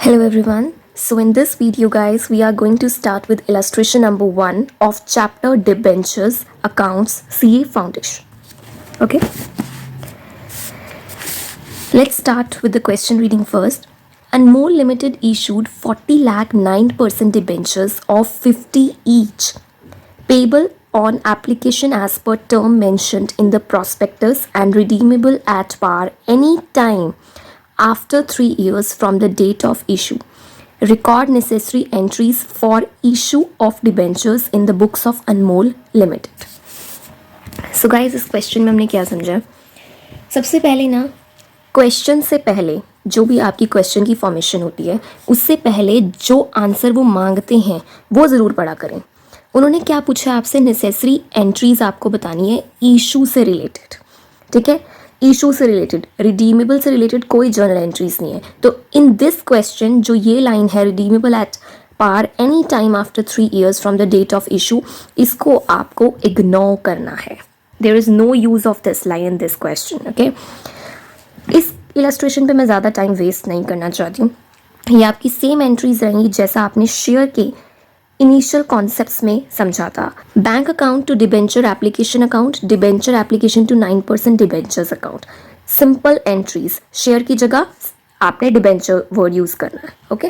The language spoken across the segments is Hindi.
Hello everyone. So in this video guys, we are going to start with illustration number 1 of chapter Debentures Accounts CA Foundation. Okay. Let's start with the question reading first. Anmol Limited issued 40 lakh 9% debentures of 50 each, payable on application as per term mentioned in the prospectus and redeemable at par any time after 3 years from the date of issue. Record necessary entries for issue of debentures in the books of Anmol Limited. So guys, इस क्वेश्चन में हमने क्या समझा? सबसे पहले ना, क्वेश्चन से पहले जो भी आपकी क्वेश्चन की फॉर्मेशन होती है, उससे पहले जो आंसर वो मांगते हैं वो ज़रूर पढ़ा करें. उन्होंने क्या पूछा आपसे? नेसेसरी एंट्रीज आपको बतानी है इशू से रिलेटेड. ठीक है, इशू से रिलेटेड, रिडीमेबल से रिलेटेड कोई जर्नल एंट्रीज नहीं है. तो इन दिस क्वेश्चन जो ये लाइन है, redeemable at par any time after 3 years from the date of issue, इसको आपको इग्नोर करना है. There is no use of this line in this question. Okay, इस इलस्ट्रेशन पे मैं ज़्यादा टाइम वेस्ट नहीं करना चाहती हूँ. ये आपकी सेम एंट्रीज रहेंगी जैसा आपने शेयर के इनिशियल कॉन्सेप्ट्स में समझा था. Bank account to debenture application account, debenture application to 9% debentures account. Simple entries, share की जगह आपने डिबेंचर वर्ड यूज़ करना है. ओके,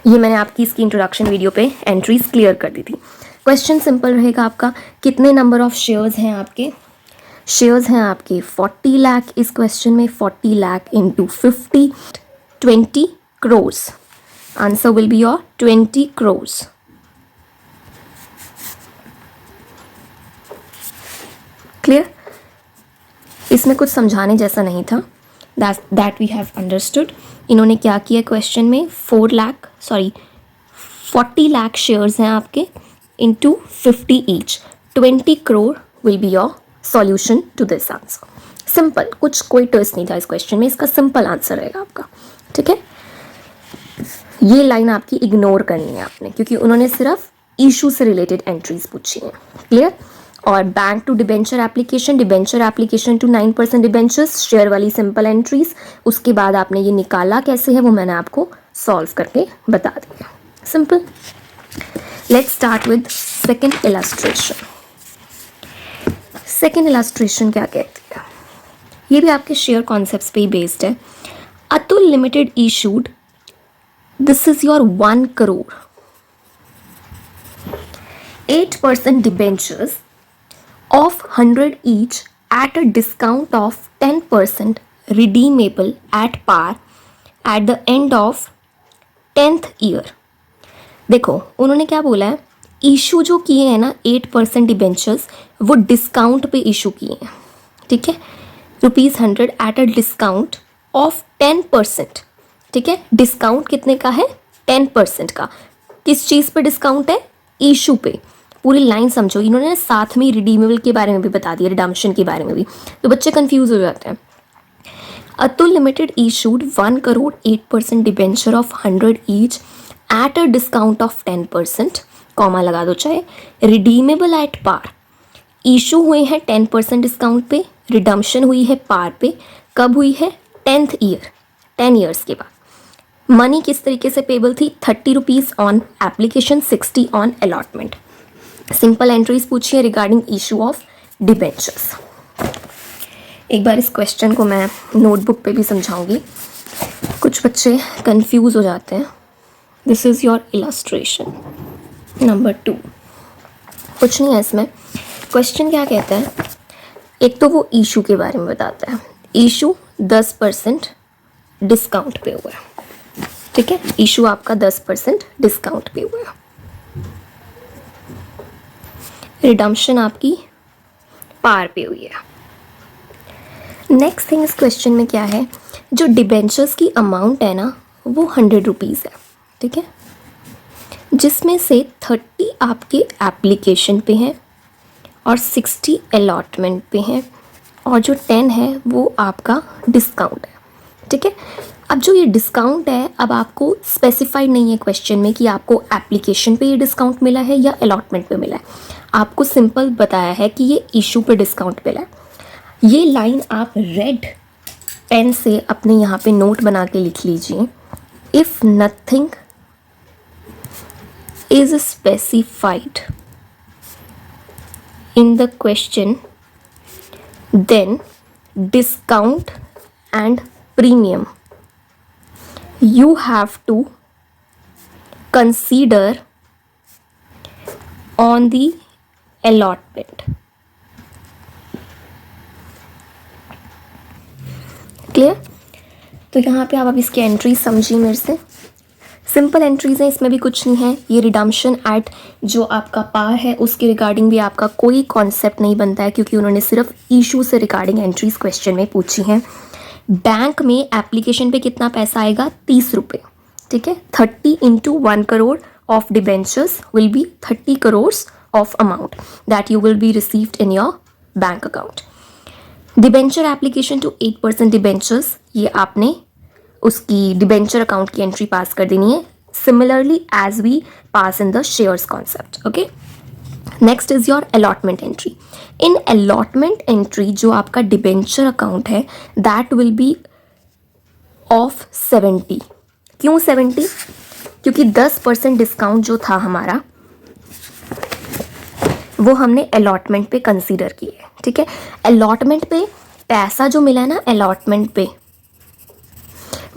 ये मैंने आपकी इसकी इंट्रोडक्शन वीडियो पे एंट्रीज क्लियर कर दी थी. क्वेश्चन सिंपल रहेगा आपका. कितने नंबर ऑफ शेयर्स हैं आपके? शेयर्स हैं आपके 40 लाख. इस क्वेश्चन में 40 lakh into 50, 20 crores. Answer will be your 20 crores. Clear? इसमें कुछ समझाने जैसा नहीं था. That we have understood. इन्होंने क्या किया क्वेश्चन में? 40 लाख शेयर्स हैं आपके into 50 each. 20 crore will be your solution to this answer. Simple, कुछ कोई ट्विस्ट नहीं था इस क्वेश्चन में. इसका सिंपल आंसर रहेगा आपका. ठीक है, ये लाइन आपकी इग्नोर करनी है आपने, क्योंकि उन्होंने सिर्फ इशू से रिलेटेड एंट्रीज पूछी हैं. क्लियर? और bank to debenture application to 9% debentures, share वाली सिंपल एंट्रीज. उसके बाद आपने ये निकाला कैसे है वो मैंने आपको सॉल्व करके बता दिया. Simple. Let's start with second illustration. Second illustration क्या कहती है? ये भी आपके शेयर कॉन्सेप्ट्स पे ही बेस्ड है. Atul limited issued, this is your 1 crore 8% debentures of 100 each at a discount of 10% redeemable at par at the end of 10th year. देखो, उन्होंने क्या बोला है? इशू जो किए हैं ना 8% डिबेंचर्स, वो डिस्काउंट पे इशू किए हैं. ठीक है, ₹100 एट अ डिस्काउंट ऑफ 10%. ठीक है, डिस्काउंट कितने का है? 10% का. किस चीज़ पे डिस्काउंट है? इशू पे. पूरी लाइन समझो. इन्होंने साथ में रिडीमेबल के बारे में भी बता दिया, रिडम्पशन के बारे में भी, तो बच्चे कंफ्यूज हो जाते हैं. Atul limited issued 1 crore 8% debenture of 100 each at a discount of 10%, comma लगा दो चाहे, रिडीमेबल एट पार. इशू हुए हैं 10% डिस्काउंट पे, रिडम्पशन हुई है पार पे. कब हुई है? 10th ईयर, 10 years के बाद. मनी किस तरीके से पेबल थी? 30 rupees on application, 60 on allotment. Simple entries पूछिए रिगार्डिंग इशू ऑफ डिबेंचर्स. एक बार इस क्वेश्चन को मैं नोटबुक पे भी समझाऊंगी, कुछ बच्चे कंफ्यूज हो जाते हैं. This is your illustration number 2. कुछ नहीं है इसमें. क्वेश्चन क्या कहता है? एक तो वो इशू के बारे में बताता है. इशू 10% डिस्काउंट पे हुआ है. ठीक है, इशू आपका 10% डिस्काउंट पे हुआ है. रिडम्पशन आपकी पार पे हुई है. नेक्स्ट थिंग इस क्वेश्चन में क्या है? जो डिबेंचर्स की अमाउंट है ना, वो 100 rupees है. ठीक है, जिसमें से 30 आपके एप्लीकेशन पे हैं और 60 अलॉटमेंट पे हैं, और जो 10 है वो आपका डिस्काउंट है. ठीक है, अब जो ये डिस्काउंट है, अब आपको स्पेसिफाइड नहीं है क्वेश्चन में कि आपको एप्लीकेशन पे ये डिस्काउंट मिला है या अलॉटमेंट पे मिला है. आपको सिंपल बताया है कि ये इशू पे डिस्काउंट मिला है. ये लाइन आप रेड पेन से अपने यहाँ पे नोट बना के लिख लीजिए. If nothing is specified in the question, then discount and premium you have to consider on the allotment. Clear? तो यहाँ पे आप अब इसकी एंट्री समझिए मेरे से. सिंपल एंट्रीज हैं, इसमें भी कुछ नहीं है. ये रिडम्पशन एट जो आपका पार है उसके रिगार्डिंग भी आपका कोई कॉन्सेप्ट नहीं बनता है, क्योंकि उन्होंने सिर्फ इशू से रिगार्डिंग एंट्रीज क्वेश्चन में पूछी हैं. बैंक में एप्लीकेशन पे कितना पैसा आएगा? 30 रुपये. ठीक है, 30 into 1 crore of debentures will be 30 crore of amount that you will be received in your bank account. Debenture application to 8% debentures, ये आपने उसकी डिबेंचर अकाउंट की एंट्री पास कर देनी है, similarly as we pass in the shares concept. Okay, next is your allotment entry. In allotment entry जो आपका डिबेंचर अकाउंट है दैट विल बी ऑफ 70. क्यों 70? क्योंकि 10% डिस्काउंट जो था हमारा वो हमने अलॉटमेंट पे कंसीडर किए. ठीक है, अलॉटमेंट पे पैसा जो मिला है ना, अलॉटमेंट पे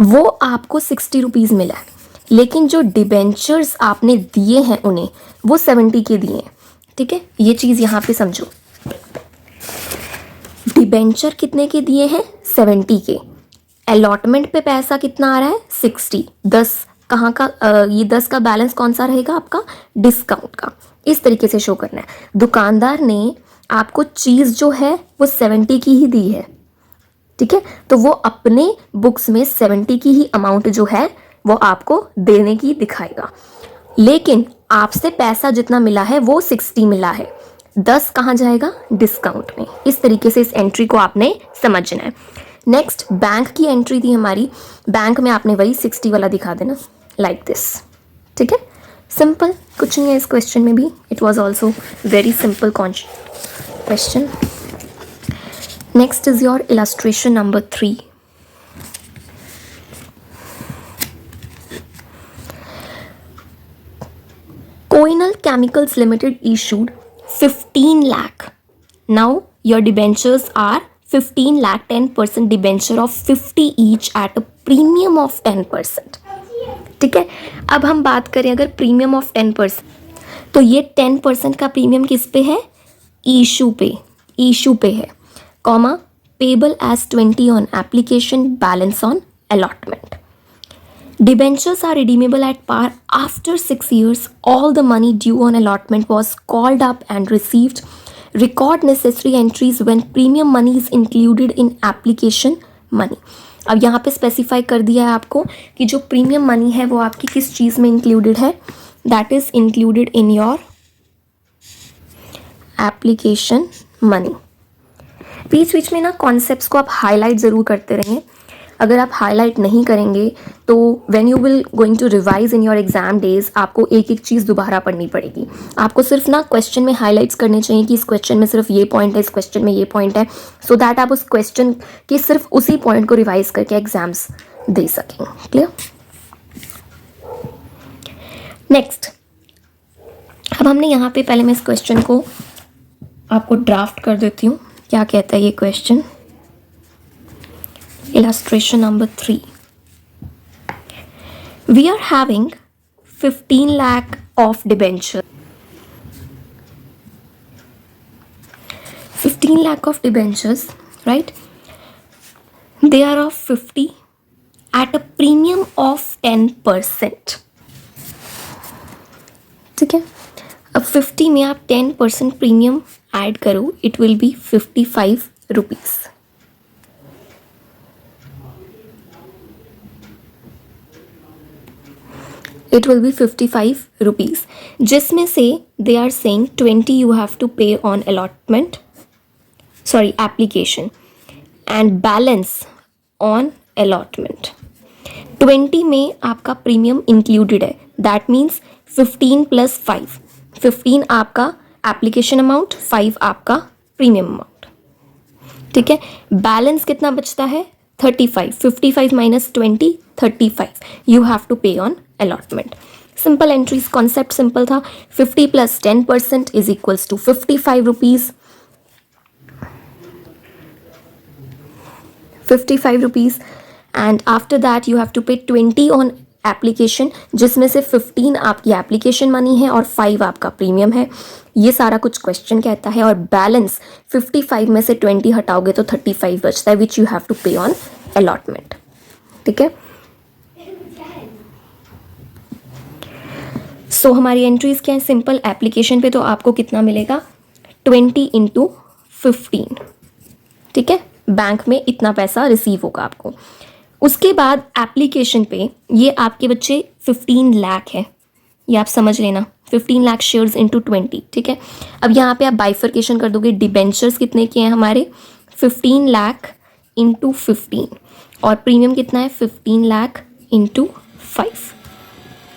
वो आपको 60 रुपीज़ मिला है, लेकिन जो डिबेंचर्स आपने दिए हैं उन्हें वो 70 के दिए हैं. ठीक है, ये चीज़ यहाँ पे समझो. डिबेंचर कितने के दिए हैं? 70 के. अलॉटमेंट पे पैसा कितना आ रहा है? 60. 10 कहाँ का? ये 10 का बैलेंस कौन सा रहेगा आपका? डिस्काउंट का. इस तरीके से शो करना है. दुकानदार ने आपको चीज़ जो है वो 70 की ही दी है. ठीक है, तो वो अपने बुक्स में 70 की ही अमाउंट जो है वो आपको देने की दिखाएगा, लेकिन आपसे पैसा जितना मिला है वो 60 मिला है. 10 कहाँ जाएगा? डिस्काउंट में. इस तरीके से इस एंट्री को आपने समझना है. नेक्स्ट बैंक की एंट्री थी हमारी. बैंक में आपने वही 60 वाला दिखा देना लाइक दिस. ठीक है, सिंपल, कुछ नहीं है इस क्वेश्चन में भी. It was also very simple question. Next is your illustration number 3. Koinal Chemicals Limited issued 15 lakh. Now your debentures are 15 lakh, 10% debenture of 50 each at a premium of 10%. ठीक है, अब हम बात करें अगर प्रीमियम ऑफ 10%, तो ये 10% का प्रीमियम किस पे है? इशू पे. इशू पे है, comma, payable as 20 on application, balance on allotment. Debentures are redeemable at par after 6 years. All the money due on allotment was called up and received. Record necessary entries when premium money is included in application money. अब यहाँ पे स्पेसिफाई कर दिया है आपको कि जो प्रीमियम मनी है वो आपकी किस चीज़ में इंक्लूडेड है. That is included in your application money. बीच बीच में ना कॉन्सेप्ट्स को आप हाईलाइट ज़रूर करते रहें. अगर आप हाईलाइट नहीं करेंगे तो when you will going to revise in your exam days आपको एक एक चीज़ दोबारा पढ़नी पड़ेगी. आपको सिर्फ ना क्वेश्चन में हाईलाइट्स करने चाहिए कि इस क्वेश्चन में सिर्फ ये पॉइंट है, इस क्वेश्चन में ये पॉइंट है, सो दैट आप उस क्वेश्चन के सिर्फ उसी पॉइंट को रिवाइज करके एग्जाम्स दे सकें. क्लियर? नेक्स्ट, अब हमने यहाँ पे पहले मैं इस क्वेश्चन को आपको ड्राफ्ट कर देती हूँ. क्या कहता है ये क्वेश्चन? Illustration number 3. We are having 15 lakh of debenture. 15 lakh of debentures, right? They are of 50 at a premium of 10%. ठीक है, अब 50 में आप 10% प्रीमियम ऐड करो, it will be 55 rupees. It will be 55 rupees, जिसमें से they are saying 20 you have to pay on allotment, sorry application, and balance on allotment. 20 में आपका प्रीमियम इंक्लूडेड है, दैट मीन्स 15 + 5. 15 आपका एप्लीकेशन अमाउंट, 5 आपका प्रीमियम अमाउंट. ठीक है, बैलेंस कितना बचता है? 35. 55 minus 20, 35. You have to pay on allotment. Simple entries concept simple था. 50 plus 10% is equals to 55 rupees. 55 rupees. And after that you have to pay 20 on application, जिसमें से 15 आपकी एप्लीकेशन मनी है और 5 आपका प्रीमियम है. ये सारा कुछ क्वेश्चन कहता है. और बैलेंस 55 में से 20 हटाओगे तो 35 बचता है, which you have to pay on allotment. ठीक है. सो हमारी एंट्रीज क्या है? सिंपल एप्लीकेशन पे तो आपको कितना मिलेगा? 20 इंटू 15. ठीक है. बैंक में इतना पैसा रिसीव होगा आपको. उसके बाद एप्लीकेशन पे ये आपके बच्चे 15 लाख है, ये आप समझ लेना. 15 लाख शेयर्स इंटू 20. ठीक है. अब यहाँ पे आप बाइफर्केशन कर दोगे. डिबेंचर्स कितने के हैं हमारे? 15 लाख इंटू 15. और प्रीमियम कितना है? 15 लाख इंटू 5.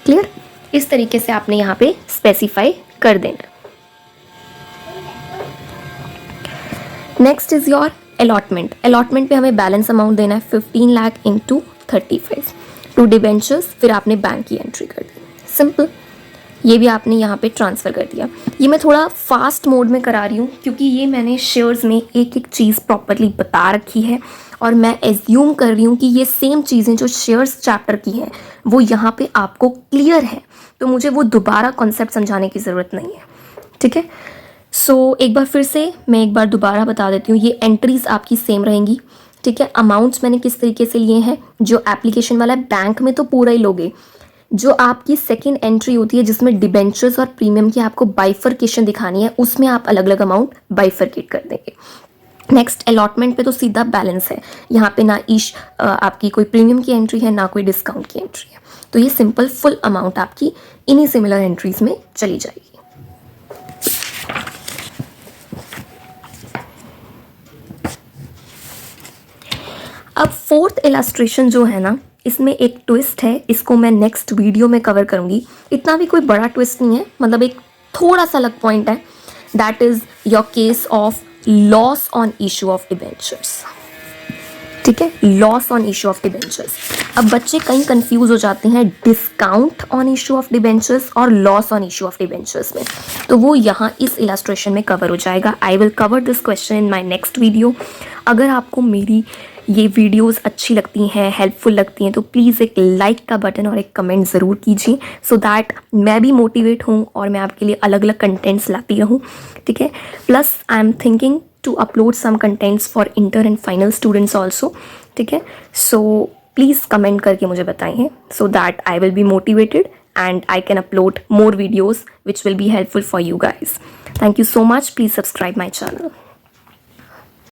क्लियर. इस तरीके से आपने यहाँ पे स्पेसिफाई कर देना. Next is your allotment. Allotment पे हमें बैलेंस अमाउंट देना है 15 लाख इंटू 35. टू डिबेंचर्स, फिर आपने बैंक की एंट्री कर दी. सिंपल. ये भी आपने यहाँ पे ट्रांसफ़र कर दिया. ये मैं थोड़ा फास्ट मोड में करा रही हूँ क्योंकि ये मैंने शेयर्स में एक एक चीज़ प्रॉपरली बता रखी है और मैं एज्यूम कर रही हूँ कि ये सेम चीज़ें जो शेयर्स चैप्टर की हैं वो यहाँ पे आपको क्लियर है, तो मुझे वो दोबारा कॉन्सेप्ट समझाने की ज़रूरत नहीं है. ठीक है. सो एक बार फिर से मैं एक बार दोबारा बता देती हूँ. ये एंट्रीज़ आपकी सेम रहेंगी. ठीक है. अमाउंट्स मैंने किस तरीके से लिए हैं? जो एप्लीकेशन वाला है बैंक में तो पूरा ही लोगे. जो आपकी सेकंड एंट्री होती है जिसमें डिबेंचर्स और प्रीमियम की आपको बाइफर्केशन दिखानी है, उसमें आप अलग अलग अमाउंट बाइफर्केट कर देंगे. नेक्स्ट अलॉटमेंट पे तो सीधा बैलेंस है. यहाँ पे ना आपकी कोई प्रीमियम की एंट्री है, ना कोई डिस्काउंट की एंट्री है. तो ये सिंपल फुल अमाउंट आपकी इन्हीं सिमिलर एंट्रीज में चली जाएगी. अब फोर्थ इलस्ट्रेशन जो है ना, इसमें एक ट्विस्ट है. इसको मैं नेक्स्ट वीडियो में कवर करूँगी. इतना भी कोई बड़ा ट्विस्ट नहीं है, मतलब एक थोड़ा सा अलग पॉइंट है. That is your case of loss on issue of debentures. ठीक है. Loss on issue of debentures. अब बच्चे कहीं कंफ्यूज हो जाते हैं discount on issue of debentures और loss on issue of debentures में, तो वो यहाँ इस इलस्ट्रेशन में कवर हो जाएगा. I will cover this question in my next video. अगर आपको मेरी ये वीडियोस अच्छी लगती हैं, हेल्पफुल लगती हैं, तो प्लीज़ एक लाइक का बटन और एक कमेंट ज़रूर कीजिए, सो दैट मैं भी मोटिवेट हूँ और मैं आपके लिए अलग अलग कंटेंट्स लाती रहूँ. ठीक है. Plus I am thinking to upload some contents for inter and final students also. ठीक है. सो प्लीज़ कमेंट करके मुझे बताइए, so that I will be motivated and I can upload more videos which will be helpful for you guys. Thank you so much. Please subscribe my channel.